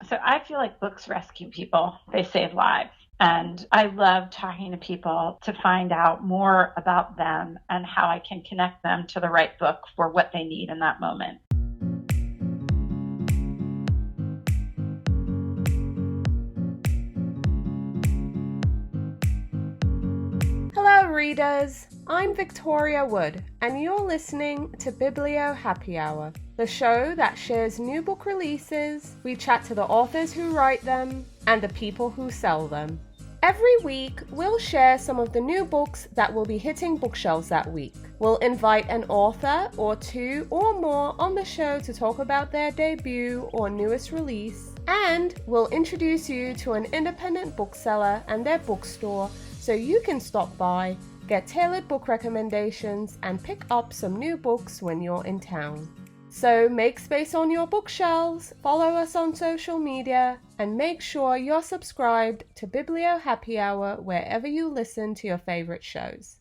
So I feel like books rescue people. They save lives. And I love talking to people to find out more about them and how I can connect them to the right book for what they need in that moment. Hello, readers. I'm Victoria Wood, and you're listening to Biblio Happy Hour, the show that shares new book releases. We chat to the authors who write them and the people who sell them. Every week, we'll share some of the new books that will be hitting bookshelves that week. We'll invite an author or two or more on the show to talk about their debut or newest release, and we'll introduce you to an independent bookseller and their bookstore so you can stop by, get tailored book recommendations, and pick up some new books when you're in town. So make space on your bookshelves, follow us on social media, and make sure you're subscribed to Biblio Happy Hour wherever you listen to your favorite shows.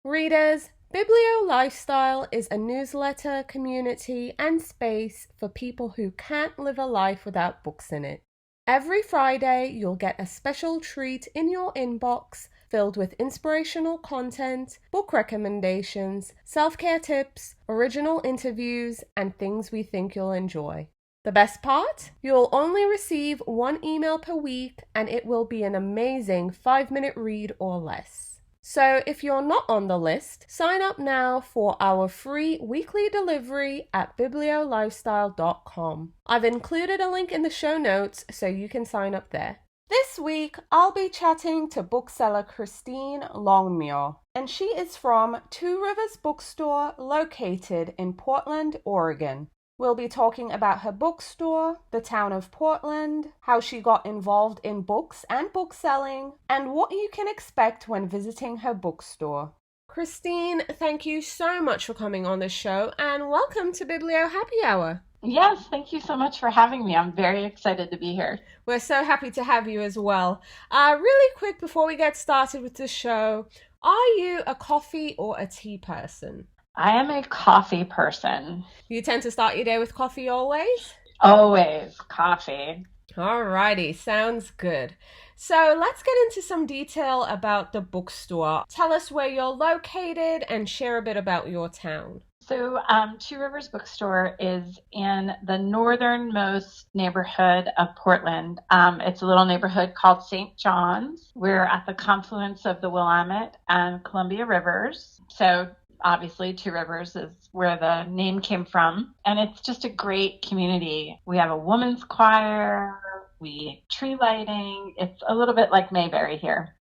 Readers, Biblio Lifestyle is a newsletter, community, and space for people who can't live a life without books in it. Every Friday, you'll get a special treat in your inbox filled with inspirational content, book recommendations, self-care tips, original interviews, and things we think you'll enjoy. The best part? You'll only receive one email per week, and it will be an amazing 5-minute read or less. So if you're not on the list, sign up now for our free weekly delivery at bibliolifestyle.com. I've included a link in the show notes so you can sign up there. This week, I'll be chatting to bookseller Christine Longmuir, and she is from Two Rivers Bookstore located in Portland, Oregon. We'll be talking about her bookstore, the town of Portland, how she got involved in books and book selling, and what you can expect when visiting her bookstore. Christine, thank you so much for coming on the show, and welcome to Biblio Happy Hour. Yes, thank you so much for having me. I'm very excited to be here. We're so happy to have you as well. Really quick before we get started with the show, are you a coffee or a tea person? I am a coffee person. You tend to start your day with coffee always? Always coffee. Alrighty, sounds good. So let's get into some detail about the bookstore. Tell us where you're located and share a bit about your town. So Two Rivers Bookstore is in the northernmost neighborhood of Portland. It's a little neighborhood called St. John's. We're at the confluence of the Willamette and Columbia Rivers. So obviously, Two Rivers is where the name came from. And it's just a great community. We have a women's choir, we tree lighting. It's a little bit like Mayberry here.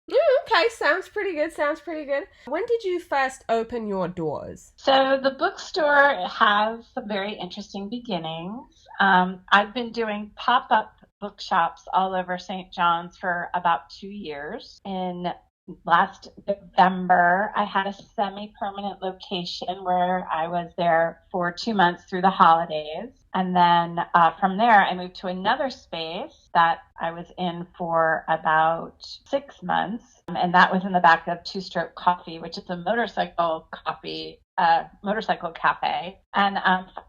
Okay, sounds pretty good. When did you first open your doors? So the bookstore has some very interesting beginnings. I've been doing pop-up bookshops all over St. John's for about 2 years. In last November, I had a semi-permanent location where I was there for 2 months through the holidays. And then from there, I moved to another space that I was in for about 6 months. And that was in the back of Two Stroke Coffee, which is a motorcycle cafe. And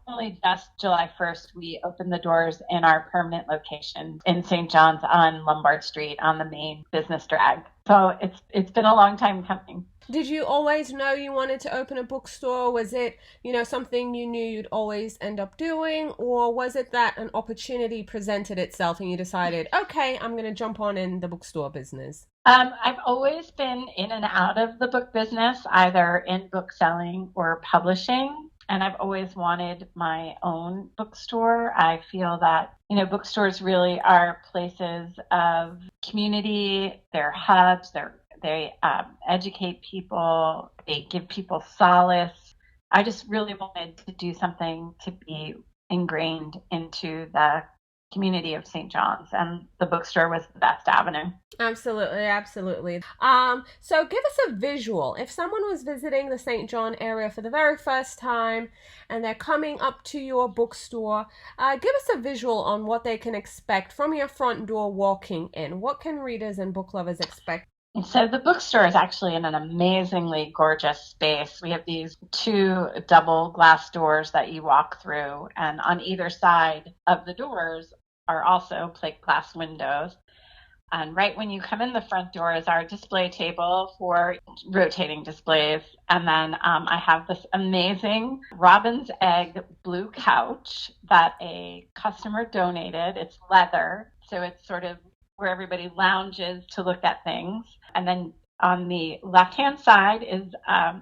finally, just July 1st, we opened the doors in our permanent location in St. John's on Lombard Street on the main business drag. So it's been a long time coming. Did you always know you wanted to open a bookstore? Was it, something you knew you'd always end up doing? Or was it that an opportunity presented itself and you decided, okay, I'm going to jump on in the bookstore business? I've always been in and out of the book business, either in book selling or publishing. And I've always wanted my own bookstore. I feel that, bookstores really are places of community. They're hubs. They educate people. They give people solace. I just really wanted to do something to be ingrained into the community of St. John's, and the bookstore was the best avenue. Absolutely. So give us a visual. If someone was visiting the St. John area for the very first time and they're coming up to your bookstore, give us a visual on what they can expect from your front door walking in. What can readers and book lovers expect? So the bookstore is actually in an amazingly gorgeous space. We have these 2 double glass doors that you walk through, and on either side of the doors are also plate glass windows. And right when you come in the front door is our display table for rotating displays. And then I have this amazing robin's egg blue couch that a customer donated. It's leather, so it's sort of where everybody lounges to look at things. And then on the left-hand side is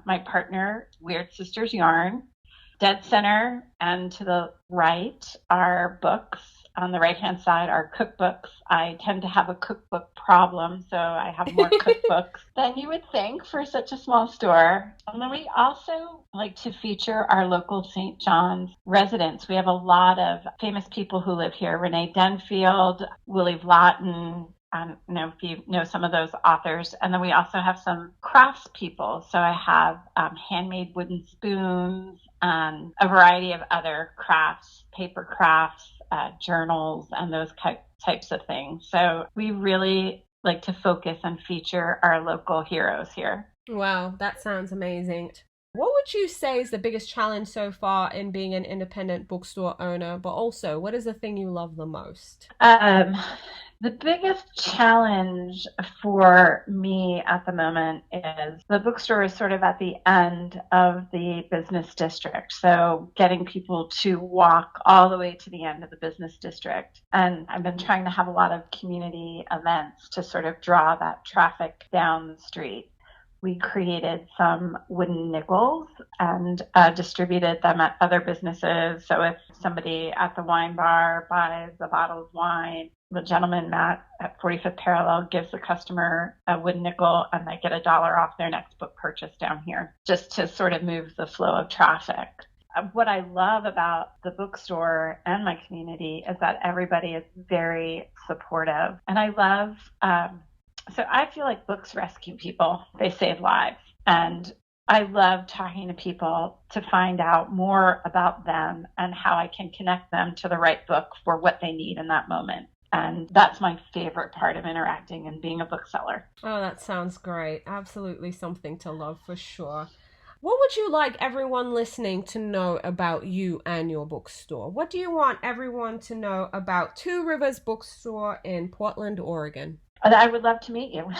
my partner, Weird Sisters Yarn. Dead center and to the right are books. On the right-hand side are cookbooks. I tend to have a cookbook problem, so I have more cookbooks than you would think for such a small store. And then we also like to feature our local St. John's residents. We have a lot of famous people who live here. Renee Denfield, Willie Vlotten, I don't know if you know some of those authors. And then we also have some crafts people. So I have handmade wooden spoons and a variety of other crafts, paper crafts, journals, and those types of things. So we really like to focus and feature our local heroes here. Wow, that sounds amazing. What would you say is the biggest challenge so far in being an independent bookstore owner? But also, what is the thing you love the most? The biggest challenge for me at the moment is the bookstore is sort of at the end of the business district. So getting people to walk all the way to the end of the business district. And I've been trying to have a lot of community events to sort of draw that traffic down the street. We created some wooden nickels and distributed them at other businesses. So if somebody at the wine bar buys a bottle of wine, the gentleman, Matt, at 45th Parallel gives the customer a wooden nickel and they get $1 off their next book purchase down here, just to sort of move the flow of traffic. What I love about the bookstore and my community is that everybody is very supportive. And I love... So I feel like books rescue people. They save lives. And I love talking to people to find out more about them and how I can connect them to the right book for what they need in that moment. And that's my favorite part of interacting and being a bookseller. Oh, that sounds great. Absolutely something to love for sure. What would you like everyone listening to know about you and your bookstore? What do you want everyone to know about Two Rivers Bookstore in Portland, Oregon? I would love to meet you.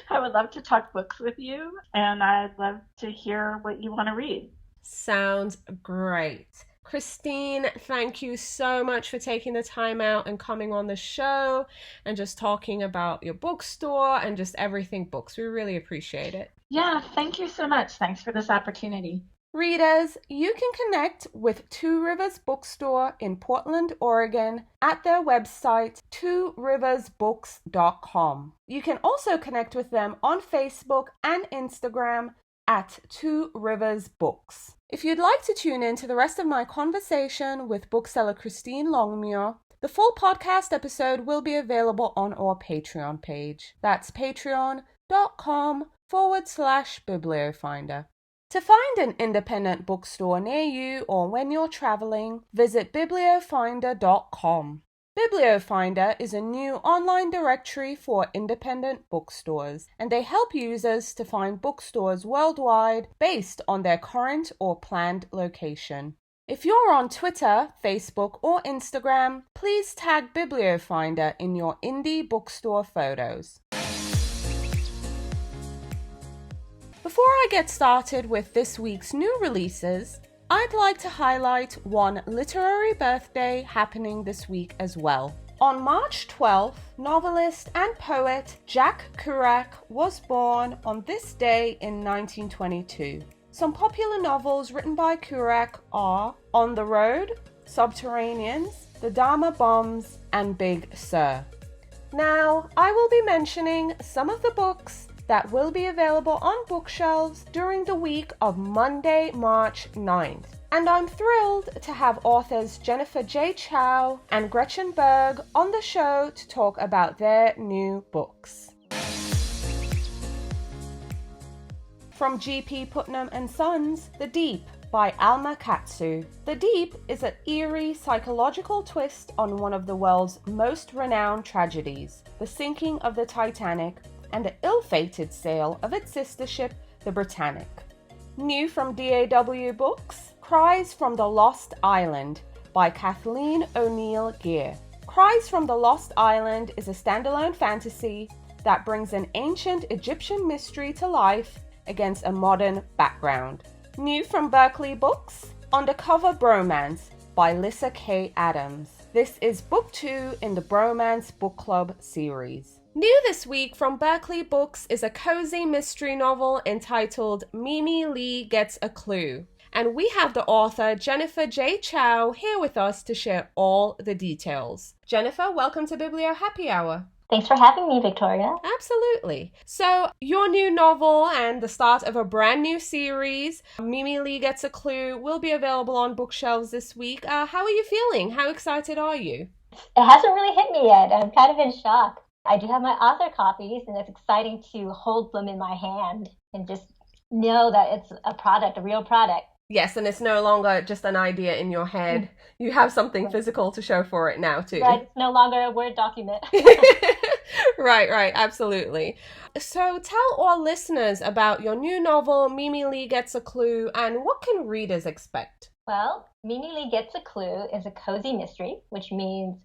I would love to talk books with you, and I'd love to hear what you want to read. Sounds great. Christine, thank you so much for taking the time out and coming on the show and just talking about your bookstore and just everything books. We really appreciate it. Yeah, thank you so much. Thanks for this opportunity. Readers, you can connect with Two Rivers Bookstore in Portland, Oregon at their website, tworiversbooks.com. You can also connect with them on Facebook and Instagram at Two Rivers Books. If you'd like to tune in to the rest of my conversation with bookseller Christine Longmuir, the full podcast episode will be available on our Patreon page. That's patreon.com/bibliofinder. To find an independent bookstore near you or when you're traveling, visit bibliofinder.com. Bibliofinder is a new online directory for independent bookstores, and they help users to find bookstores worldwide based on their current or planned location. If you're on Twitter, Facebook, or Instagram, please tag Bibliofinder in your indie bookstore photos. Before I get started with this week's new releases, I'd like to highlight one literary birthday happening this week as well. On March 12th, novelist and poet Jack Kerouac was born on this day in 1922. Some popular novels written by Kerouac are On the Road, Subterraneans, The Dharma Bombs, and Big Sur. Now, I will be mentioning some of the books that will be available on bookshelves during the week of Monday, March 9th. And I'm thrilled to have authors Jennifer J. Chow and Gretchen Berg on the show to talk about their new books. From G.P. Putnam and Sons, The Deep by Alma Katsu. The Deep is an eerie psychological twist on one of the world's most renowned tragedies, the sinking of the Titanic, and the ill-fated sale of its sister ship, the Britannic. New from DAW Books, Cries from the Lost Island by Kathleen O'Neill Gear. Cries from the Lost Island is a standalone fantasy that brings an ancient Egyptian mystery to life against a modern background. New from Berkeley Books, Undercover Bromance by Lissa K. Adams. This is book 2 in the Bromance Book Club series. New this week from Berkeley Books is a cozy mystery novel entitled Mimi Lee Gets a Clue. And we have the author Jennifer J. Chow here with us to share all the details. Jennifer, welcome to Biblio Happy Hour. Thanks for having me, Victoria. Absolutely. So, your new novel and the start of a brand new series, Mimi Lee Gets a Clue, will be available on bookshelves this week. How are you feeling? How excited are you? It hasn't really hit me yet. I'm kind of in shock. I do have my author copies, and it's exciting to hold them in my hand and just know that it's a product, a real product. Yes, and it's no longer just an idea in your head. You have something physical to show for it now, too. Right, it's no longer a Word document. Right, absolutely. So tell our listeners about your new novel, Mimi Lee Gets a Clue, and what can readers expect? Well, Mimi Lee Gets a Clue is a cozy mystery, which means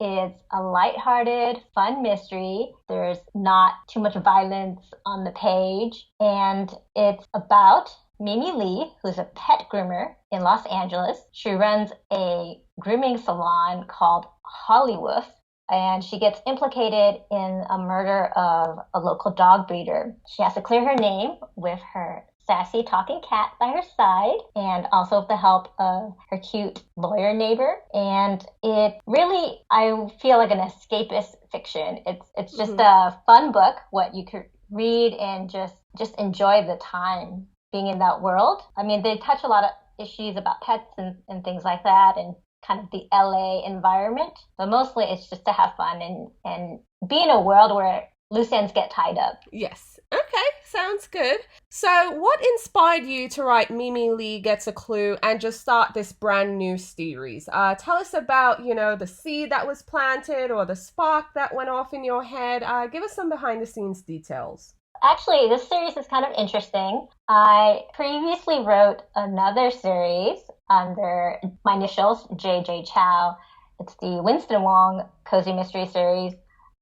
it's a lighthearted, fun mystery. There's not too much violence on the page, and it's about Mimi Lee, who's a pet groomer in Los Angeles. She runs a grooming salon called Hollywood, and she gets implicated in a murder of a local dog breeder. She has to clear her name with her sassy talking cat by her side, and also with the help of her cute lawyer neighbor. And it really, I feel like an escapist fiction. It's just a fun book, what you could read and just enjoy the time being in that world. I mean, they touch a lot of issues about pets and things like that, and kind of the LA environment, but mostly it's just to have fun and be in a world where loose ends get tied up. Yes. Okay, sounds good. So what inspired you to write Mimi Lee Gets a Clue and just start this brand new series? Tell us about, the seed that was planted or the spark that went off in your head. Give us some behind the scenes details. Actually, this series is kind of interesting. I previously wrote another series under my initials, J.J. Chow. It's the Winston Wong Cozy Mystery Series,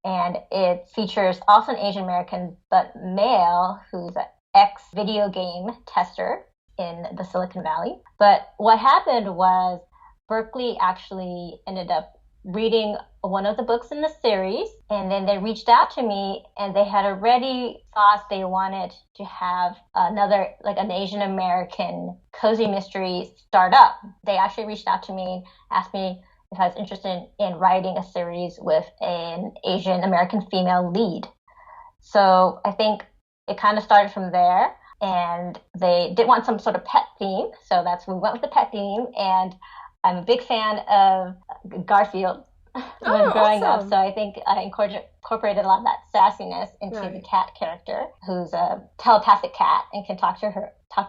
and it features also an Asian American, but male, who's an ex-video game tester in the Silicon Valley. But what happened was Berkeley actually ended up reading one of the books in the series, and then they reached out to me, and they had already thought they wanted to have another, like an Asian American cozy mystery start up. They actually reached out to me, asked me if I was interested in writing a series with an Asian American female lead. So I think it kind of started from there, and they did want some sort of pet theme, so we went with the pet theme. And I'm a big fan of Garfield when growing up, so I think I incorporated a lot of that sassiness into the cat character, who's a telepathic cat and can talk to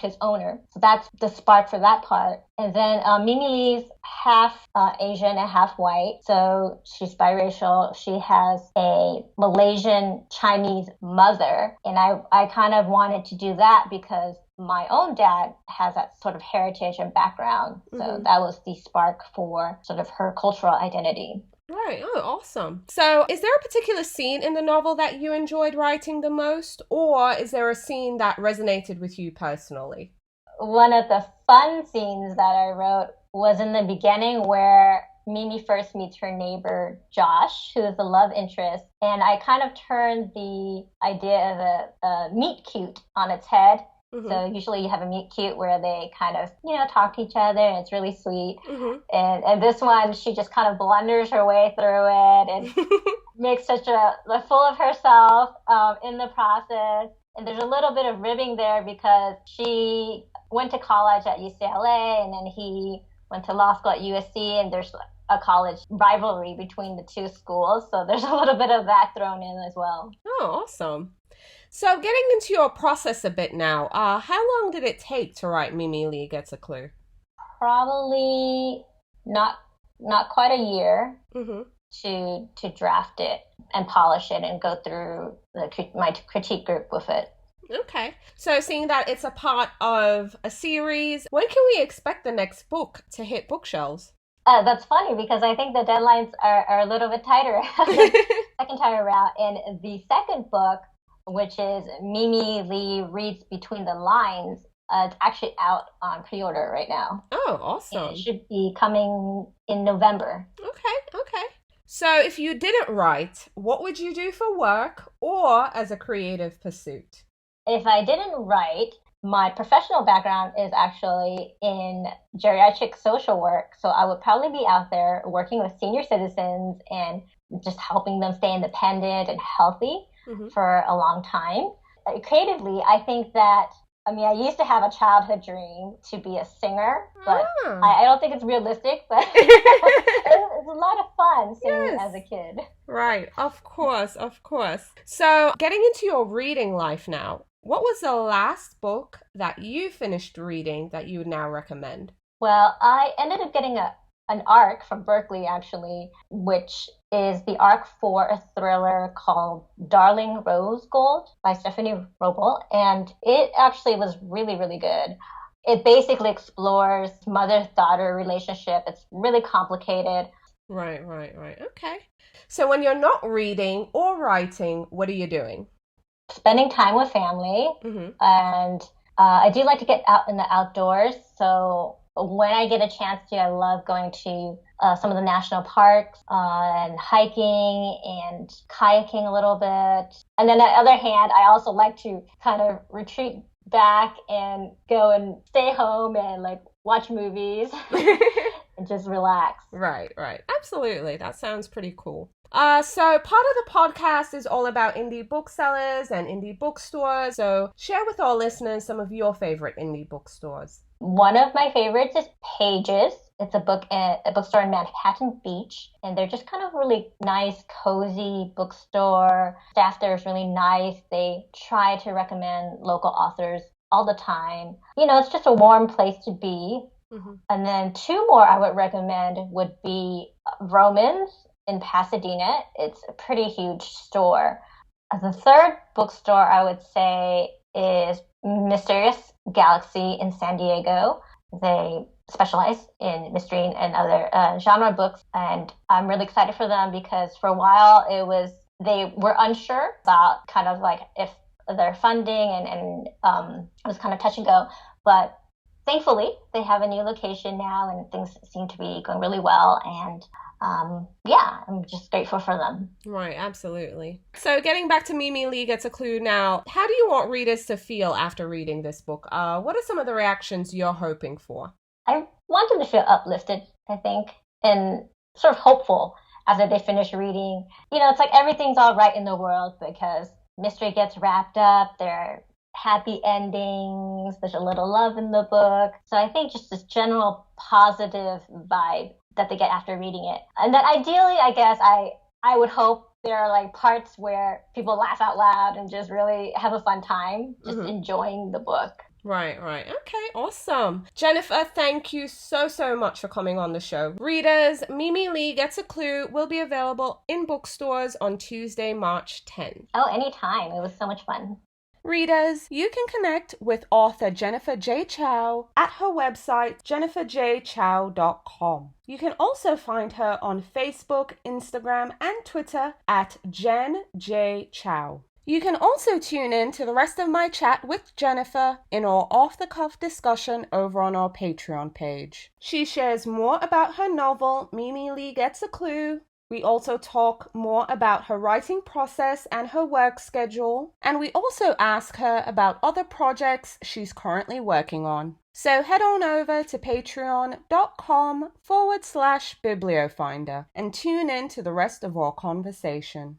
his owner. So that's the spark for that part. And then Mimi Lee's half Asian and half white, so she's biracial. She has a Malaysian Chinese mother, and I kind of wanted to do that because my own dad has that sort of heritage and background. So that was the spark for sort of her cultural identity. Right. Oh, awesome. So is there a particular scene in the novel that you enjoyed writing the most, or is there a scene that resonated with you personally? One of the fun scenes that I wrote was in the beginning, where Mimi first meets her neighbor, Josh, who is the love interest. And I kind of turned the idea of a meet cute on its head. So usually you have a meet cute where they kind of, talk to each other, and it's really sweet. And this one, she just kind of blunders her way through it and makes such a fool of herself in the process. And there's a little bit of ribbing there because she went to college at UCLA, and then he went to law school at USC, and there's a college rivalry between the two schools. So there's a little bit of that thrown in as well. Oh, awesome. So getting into your process a bit now, how long did it take to write Mimi Lee Gets a Clue? Probably not quite a year to draft it and polish it and go through my critique group with it. Okay. So seeing that it's a part of a series, when can we expect the next book to hit bookshelves? That's funny because I think the deadlines are a little bit tighter the second time around. And the second book, which is Mimi Lee Reads Between the Lines, it's actually out on pre-order right now. Oh, And awesome. it should be coming in November. Okay, okay. So if you didn't write, what would you do for work or as a creative pursuit? If I didn't write, my professional background is actually in geriatric social work. So I would probably be out there working with senior citizens and just helping them stay independent and healthy Mm-hmm. for a long time. Creatively, I think that, I mean, I used to have a childhood dream to be a singer, but Ah. I don't think it's realistic, but it's a lot of fun singing Yes. as a kid. Right, of course, of course. So, getting into your reading life now, what was the last book that you finished reading that you would now recommend? Well, I ended up getting an ARC from Berkeley, actually, which is the ARC for a thriller called Darling Rose Gold by Stephanie Robel. And it actually was really, really good. It basically explores mother-daughter relationship. It's really complicated. Right, right, right. Okay. So, when you're not reading or writing, what are you doing? Spending time with family, Mm-hmm. and I do like to get out in the outdoors. So when I get a chance to, I love going to some of the national parks and hiking and kayaking a little bit. And then on the other hand, I also like to kind of retreat back and go and stay home and like watch movies and just relax. Right, right. Absolutely. That sounds pretty cool. So part of the podcast is all about indie booksellers and indie bookstores. So share with our listeners some of your favorite indie bookstores. One of my favorites is Pages. It's a bookstore in Manhattan Beach, and they're just kind of really nice, cozy bookstore. Staff there is really nice. They try to recommend local authors all the time. You know, it's just a warm place to be. Mm-hmm. And then two more I would recommend would be Romans in Pasadena. It's a pretty huge store. The third bookstore I would say is Mysterious Galaxy in San Diego. They specialize in mystery and other genre books, and I'm really excited for them because for a while they were unsure about kind of like if their funding and it was kind of touch and go, but thankfully they have a new location now and things seem to be going really well, and yeah, I'm just grateful for them. Right, absolutely. So getting back to Mimi Lee Gets a Clue now, how do you want readers to feel after reading this book? What are some of the reactions you're hoping for? I want them to feel uplifted, I think, and sort of hopeful after they finish reading. You know, it's like everything's all right in the world because mystery gets wrapped up, there are happy endings, there's a little love in the book. So I think just this general positive vibe that they get after reading it. And then ideally, I guess I would hope there are like parts where people laugh out loud and just really have a fun time just enjoying the book. Right, right. Okay, awesome. Jennifer, thank you so much for coming on the show. Readers, Mimi Lee Gets a Clue will be available in bookstores on Tuesday, March 10th. Oh, anytime. It was so much fun. Readers, you can connect with author Jennifer J. Chow at her website, jenniferjchow.com. You can also find her on Facebook, Instagram, and Twitter at Jen J. Chow. You can also tune in to the rest of my chat with Jennifer in our off-the-cuff discussion over on our Patreon page. She shares more about her novel, Mimi Lee Gets a Clue. We also talk more about her writing process and her work schedule, and we also ask her about other projects she's currently working on. So head on over to patreon.com/bibliofinder and tune in to the rest of our conversation.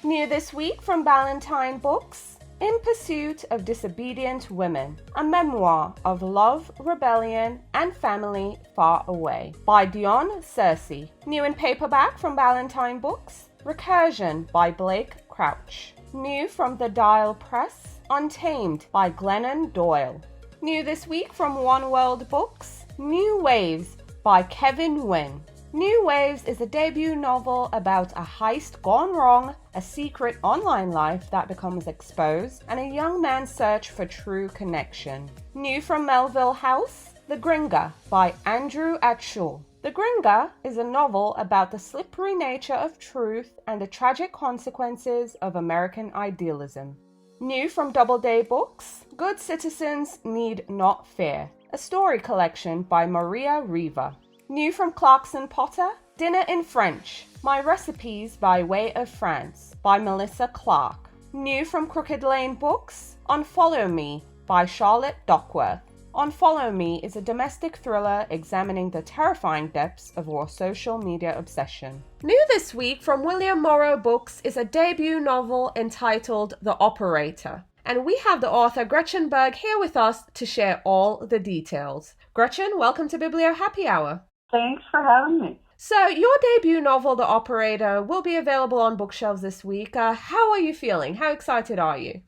New this week from Ballantine Books, In Pursuit of Disobedient Women, a memoir of love, rebellion, and family far away by Dion Searcy. New in paperback from Ballantine Books, Recursion by Blake Crouch. New from The Dial Press, Untamed by Glennon Doyle. New this week from One World Books, New Waves by Kevin Nguyen. New Waves is a debut novel about a heist gone wrong, a secret online life that becomes exposed, and a young man's search for true connection. New from Melville House, The Gringa by Andrew Atchul. The Gringa is a novel about the slippery nature of truth and the tragic consequences of American idealism. New from Doubleday Books, Good Citizens Need Not Fear, a story collection by Maria Riva. New from Clarkson Potter, Dinner in French, My Recipes by Way of France by Melissa Clark. New from Crooked Lane Books, Unfollow Me by Charlotte Duckworth. Unfollow Me is a domestic thriller examining the terrifying depths of our social media obsession. New this week from William Morrow Books is a debut novel entitled The Operator. And we have the author Gretchen Berg here with us to share all the details. Gretchen, welcome to Biblio Happy Hour. Thanks for having me. So your debut novel, The Operator, will be available on bookshelves this week. How are you feeling? How excited are you?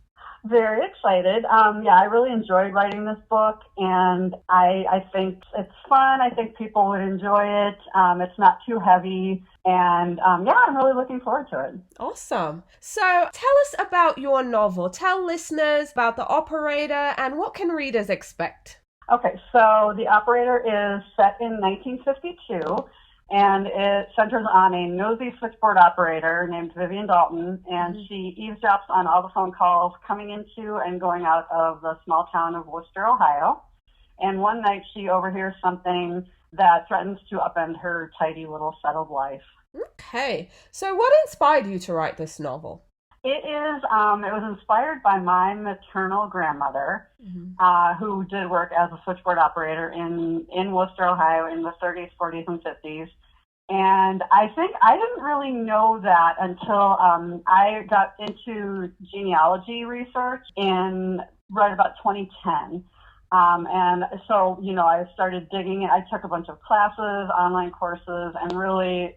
Very excited. I really enjoyed writing this book, and I think it's fun. I think people would enjoy it. It's not too heavy, and I'm really looking forward to it. Awesome. So tell us about your novel. Tell listeners about The Operator and what can readers expect? Okay, so The Operator is set in 1952. And it centers on a nosy switchboard operator named Vivian Dalton, and she eavesdrops on all the phone calls coming into and going out of the small town of Worcester, Ohio. And one night she overhears something that threatens to upend her tidy little settled life. Okay, so what inspired you to write this novel? It was inspired by my maternal grandmother, who did work as a switchboard operator in Worcester, Ohio in the 30s, 40s, and 50s. And I think I didn't really know that until I got into genealogy research in right about 2010. And so, I started digging. I took a bunch of classes, online courses, and really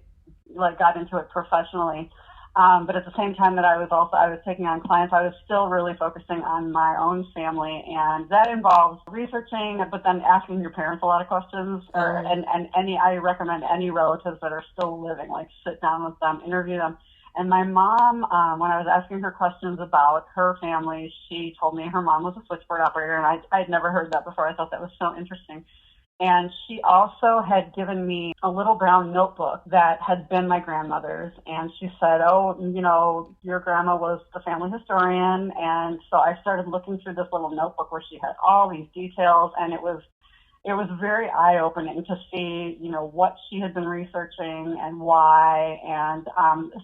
got into it professionally. But at the same time that I was taking on clients, I was still really focusing on my own family, and that involves researching, but then asking your parents a lot of questions. I recommend any relatives that are still living, sit down with them, interview them. And my mom, when I was asking her questions about her family, she told me her mom was a switchboard operator, and I'd never heard that before. I thought that was so interesting. And she also had given me a little brown notebook that had been my grandmother's. And she said, your grandma was the family historian. And so I started looking through this little notebook where she had all these details. And it was very eye-opening to see, what she had been researching and why. And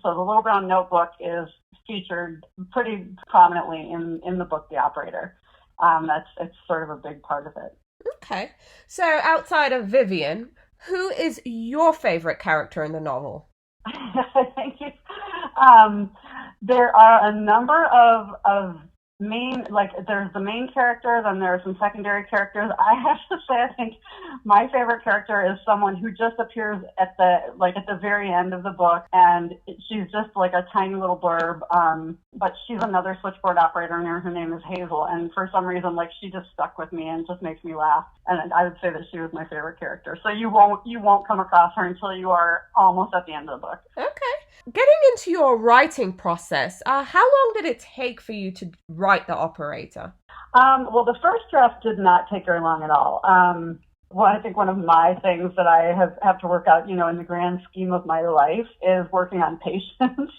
so the little brown notebook is featured pretty prominently in the book, The Operator. It's sort of a big part of it. Okay. So outside of Vivian, who is your favorite character in the novel? Thank you. There are a number of main, there's the main character, then there are some secondary characters. I have to say, I think my favorite character is someone who just appears at the very end of the book, and she's just like a tiny little blurb, but she's another switchboard operator, and her name is Hazel, and for some reason, she just stuck with me and just makes me laugh, and I would say that she was my favorite character. So you won't come across her until you are almost at the end of the book. Okay. Getting into your writing process, how long did it take for you to write The Operator? Well, the first draft did not take very long at all. I think one of my things that I have to work out, in the grand scheme of my life is working on patience.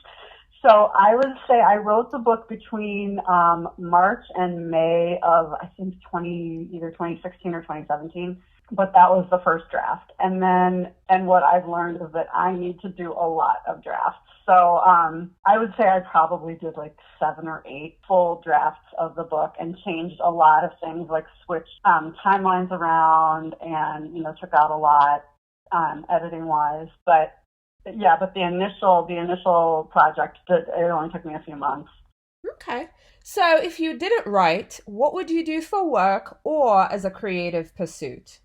So I would say I wrote the book between March and May of, I think, either 2016 or 2017. But that was the first draft. And what I've learned is that I need to do a lot of drafts. So I would say I probably did 7 or 8 full drafts of the book and changed a lot of things, switched timelines around and, took out a lot editing wise. But the initial project, it only took me a few months. Okay. So if you didn't write, what would you do for work or as a creative pursuit?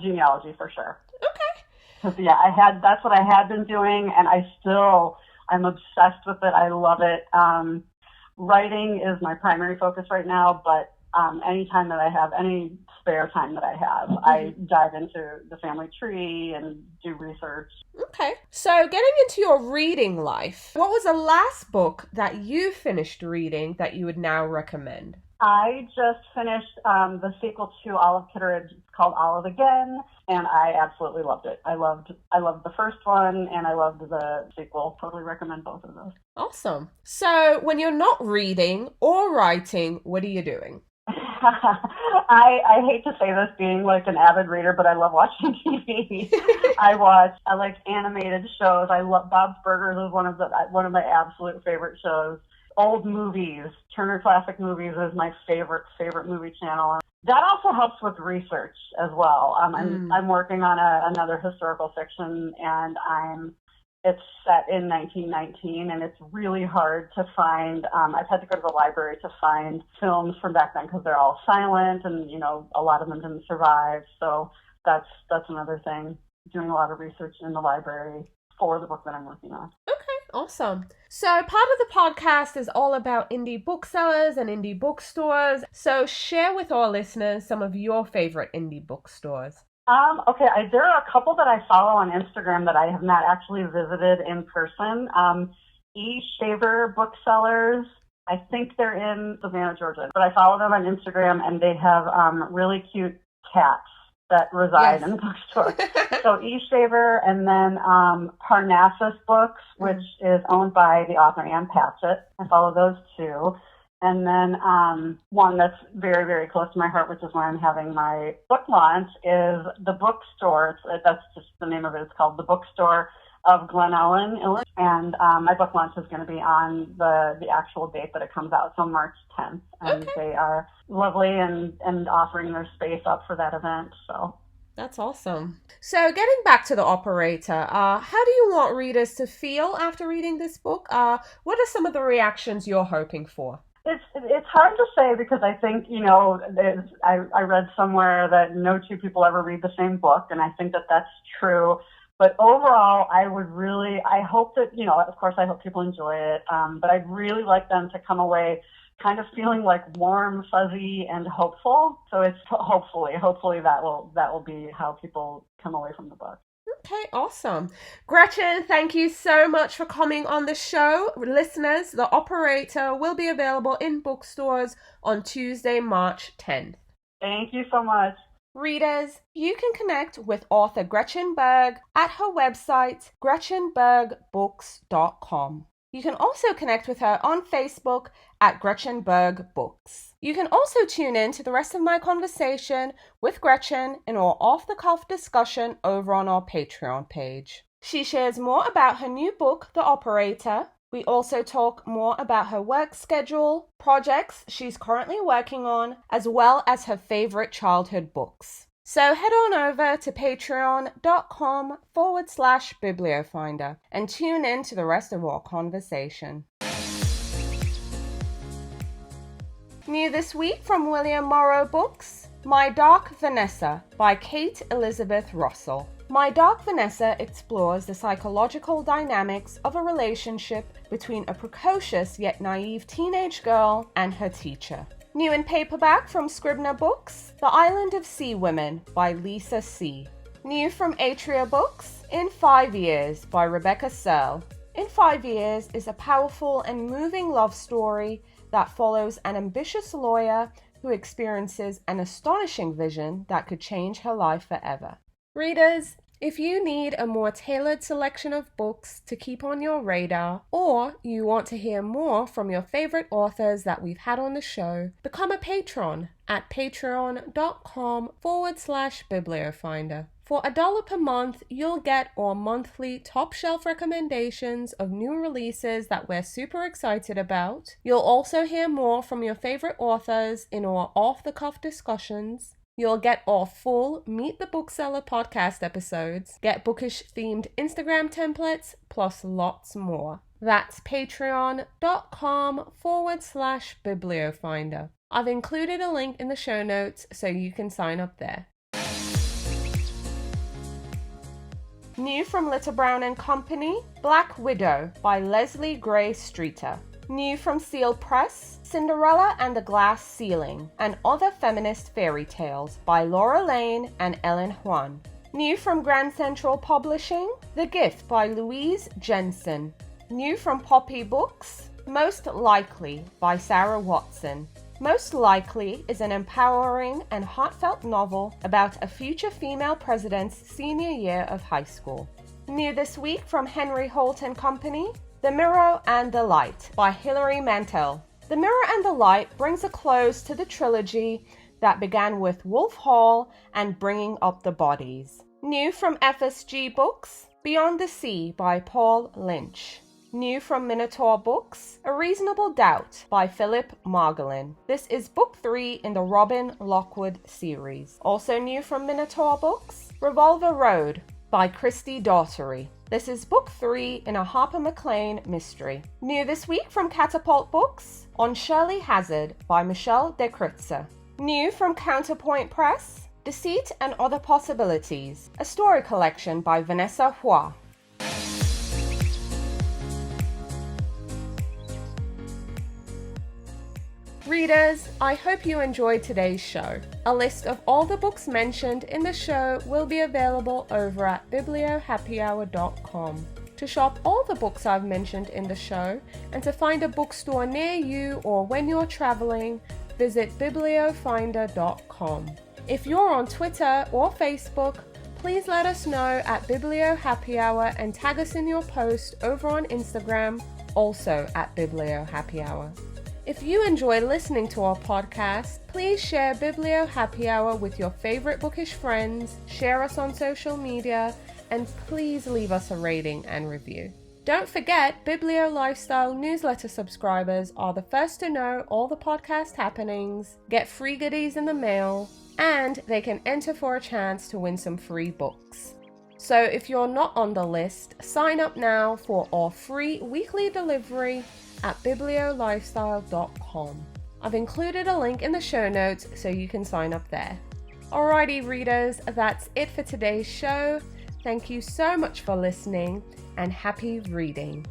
Genealogy for sure. Okay. Because that's what I had been doing, and I'm obsessed with it. I love it. Writing is my primary focus right now, but anytime that I have, any spare time that I have, I dive into the family tree and do research. Okay. So getting into your reading life, what was the last book that you finished reading that you would now recommend? I just finished the sequel to Olive called Olive Again, and I absolutely loved it. I loved the first one, and I loved the sequel. Totally recommend both of those. Awesome. So when you're not reading or writing, what are you doing? I hate to say this being like an avid reader, but I love watching TV. I like animated shows. I love Bob's Burgers is one of my absolute favorite shows. Old movies, Turner Classic Movies is my favorite movie channel. That also helps with research as well. I'm working on another historical fiction, and it's set in 1919, and it's really hard to find. I've had to go to the library to find films from back then because they're all silent, and a lot of them didn't survive. So that's another thing. Doing a lot of research in the library for the book that I'm working on. Okay, awesome. So part of the podcast is all about indie booksellers and indie bookstores. So share with our listeners some of your favorite indie bookstores. Okay, there are a couple that I follow on Instagram that I have not actually visited in person. Shaver Booksellers, I think they're in Savannah, Georgia, but I follow them on Instagram, and they have really cute cats that reside in the bookstore. So Shaver, and then Parnassus Books, which is owned by the author Ann Patchett. I follow those two. And then one that's very, very close to my heart, which is where I'm having my book launch, is the bookstore. That's just the name of it. It's called the Bookstore of Glen Ellyn, Illinois. And my book launch is going to be on the actual date that it comes out, so March 10th. And they are lovely and offering their space up for that event. So that's awesome. So getting back to The Operator, how do you want readers to feel after reading this book? What are some of the reactions you're hoping for? It's hard to say because I think, I read somewhere that no two people ever read the same book, and I think that that's true. But overall, I hope that, of course, I hope people enjoy it, but I'd really like them to come away kind of feeling like warm, fuzzy, and hopeful. So it's hopefully that will be how people come away from the book. Okay, awesome. Gretchen, thank you so much for coming on the show. Listeners, The Operator will be available in bookstores on Tuesday, March 10th. Thank you so much. Readers, you can connect with author Gretchen Berg at her website, gretchenbergbooks.com. You can also connect with her on Facebook at Gretchen Berg Books. You can also tune in to the rest of my conversation with Gretchen in our off-the-cuff discussion over on our Patreon page. She shares more about her new book, The Operator. We also talk more about her work schedule, projects she's currently working on, as well as her favorite childhood books. So head on over to patreon.com/bibliofinder and tune in to the rest of our conversation. New this week from William Morrow Books, My Dark Vanessa by Kate Elizabeth Russell. My Dark Vanessa explores the psychological dynamics of a relationship between a precocious yet naive teenage girl and her teacher. New in paperback from Scribner Books, The Island of Sea Women by Lisa C. New from Atria Books, In 5 Years by Rebecca Searle. In 5 Years is a powerful and moving love story that follows an ambitious lawyer who experiences an astonishing vision that could change her life forever. Readers, if you need a more tailored selection of books to keep on your radar, or you want to hear more from your favorite authors that we've had on the show, become a patron at patreon.com/bibliofinder. For $1 per month, you'll get our monthly top shelf recommendations of new releases that we're super excited about. You'll also hear more from your favorite authors in our off-the-cuff discussions. You'll get our full Meet the Bookseller podcast episodes, get bookish-themed Instagram templates, plus lots more. That's patreon.com/bibliofinder. I've included a link in the show notes so you can sign up there. New from Litter Brown & Company, Black Widow by Leslie Gray Streeter. New from Seal Press, Cinderella and the Glass Ceiling and Other Feminist Fairy Tales by Laura Lane and Ellen Huan. New from Grand Central Publishing, The Gift by Louise Jensen. New from Poppy Books, Most Likely by Sarah Watson. Most Likely is an empowering and heartfelt novel about a future female president's senior year of high school. New this week from Henry Holt & Company, The Mirror and the Light by Hilary Mantel. The Mirror and the Light brings a close to the trilogy that began with Wolf Hall and Bringing Up the Bodies. New from FSG Books, Beyond the Sea by Paul Lynch. New from Minotaur Books, A Reasonable Doubt by Philip Margolin. This is book 3 in the Robin Lockwood series. Also new from Minotaur Books, Revolver Road by Christy Daughtery. This is book 3 in a Harper McLean mystery. New this week from Catapult Books, On Shirley Hazard by Michelle DeCrutzer. New from Counterpoint Press, Deceit and Other Possibilities, a story collection by Vanessa Hua. Readers, I hope you enjoyed today's show. A list of all the books mentioned in the show will be available over at bibliohappyhour.com. To shop all the books I've mentioned in the show and to find a bookstore near you or when you're traveling, visit bibliofinder.com. If you're on Twitter or Facebook, please let us know at Biblio Happy Hour and tag us in your post over on Instagram, also at Biblio Happy Hour. If you enjoy listening to our podcast, please share Biblio Happy Hour with your favorite bookish friends, share us on social media, and please leave us a rating and review. Don't forget, Biblio Lifestyle newsletter subscribers are the first to know all the podcast happenings, get free goodies in the mail, and they can enter for a chance to win some free books. So if you're not on the list, sign up now for our free weekly delivery at bibliolifestyle.com. I've included a link in the show notes so you can sign up there. Alrighty readers, that's it for today's show. Thank you so much for listening and happy reading.